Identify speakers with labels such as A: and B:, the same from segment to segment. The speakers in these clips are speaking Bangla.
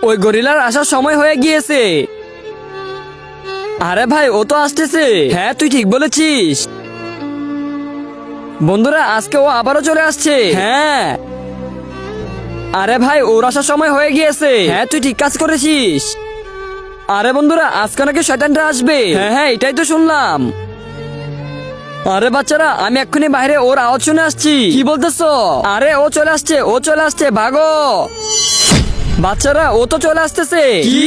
A: ওই গরিলার আসার সময় হয়ে গিয়েছে। আরে ভাই, ও তো আসতেছে। হ্যাঁ, তুই ঠিক বলেছিস। বন্ধুরা, আজকে ও আবারও চলে আসছে। হ্যাঁ। আরে ভাই, ওর আসার সময় হয়ে গিয়েছে। হ্যাঁ, তুই ঠিক কাজ করেছিস। আরে বন্ধুরা, আজকে নাকি শয়তানরা আসবে। হ্যাঁ হ্যাঁ, এটাই তো শুনলাম। আরে বাচ্চারা, আমি এক্ষুনি বাইরে ওর আওয়াজ শুনে আসছি। কি বলতেছো? আরে ও চলে আসছে, ও চলে আসছে, ভাগো। বাচ্চারা, ও তো চলে আসতেছে। কি?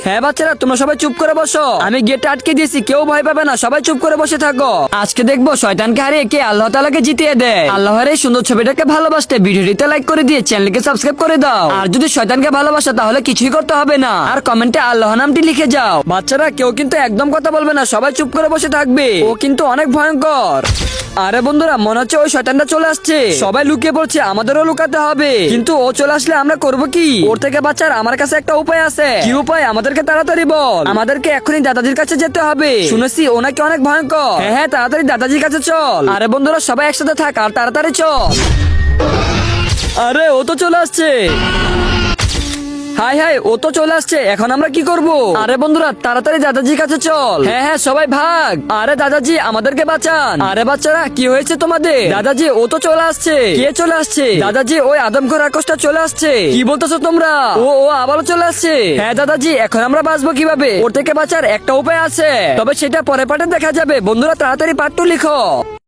A: হ্যাঁ বাচ্চারা, তোমরা সবাই চুপ করে বসো। আমি গেটটা আটকে দিয়েছি, কেউ ভয় পাবে না, সবাই চুপ করে বসে থাকো। আজকে দেখবো শয়তানকে হারিয়ে কে আল্লাহ তাআলাকে জিতিয়ে দেয়। আল্লাহর এই সুন্দর ছবিটাকে ভালোবাসতে ভিডিওটিতে লাইক করে দিয়ে চ্যানেলকে সাবস্ক্রাইব করে দাও। আর যদি শয়তানকে ভালোবাসো তাহলে কিছুই করতে হবে না, আর কমেন্টে আল্লাহ নামটি লিখে যাও। বাচ্চারা, কেউ কিন্তু একদম কথা বলবে না, সবাই চুপ করে বসে থাকবে। ও কিন্তু অনেক ভয়ঙ্কর। আরে বন্ধুরা, মনে হচ্ছে ওই শয়তানটা চলে আসছে। সবাই লুকিয়ে পড়ছে, আমাদেরও লুকাতে হবে। কিন্তু ও চলে আসলে আমরা করব কি? ওর থেকে বাঁচার আমার কাছে একটা উপায় আছে। কি উপায়? আমাদেরকে তাড়াতাড়ি বল। আমাদেরকে এখনই দাদাজির কাছে যেতে হবে। শুনেছি ও নাকি অনেক ভয়ঙ্কর। হ্যাঁ হ্যাঁ, তাড়াতাড়ি দাদাজির কাছে চল। আরে বন্ধুরা, সবাই একসাথে থাক আর তাড়াতাড়ি চল। আরে ও তো চলে আসছে। হাই হাই, ও তো চলে আসছে। এখন আমরা কি করব? আরে বন্ধুরা, তাড়াতাড়ি দাদাজির কাছে চল। হ্যাঁ হ্যাঁ, সবাই ভাগ। আরে দাদাজি, আমাদেরকে বাঁচান। আরে বাচ্চারা, কি হয়েছে তোমাদের? দাদাজি, ও তো চলে আসছে। কে চলে আসছে? দাদাজি, ওই আদমখোর রাক্ষসটা চলে আসছে। কি বলতেছো তোমরা? ও ও আবারও চলে আসছে। হ্যাঁ দাদাজি, এখন আমরা বাঁচবো কিভাবে? ওর থেকে বাঁচার একটা উপায় আছে, তবে সেটা পরে পাঠে দেখা যাবে। বন্ধুরা, তাড়াতাড়ি পাঠটা লিখো।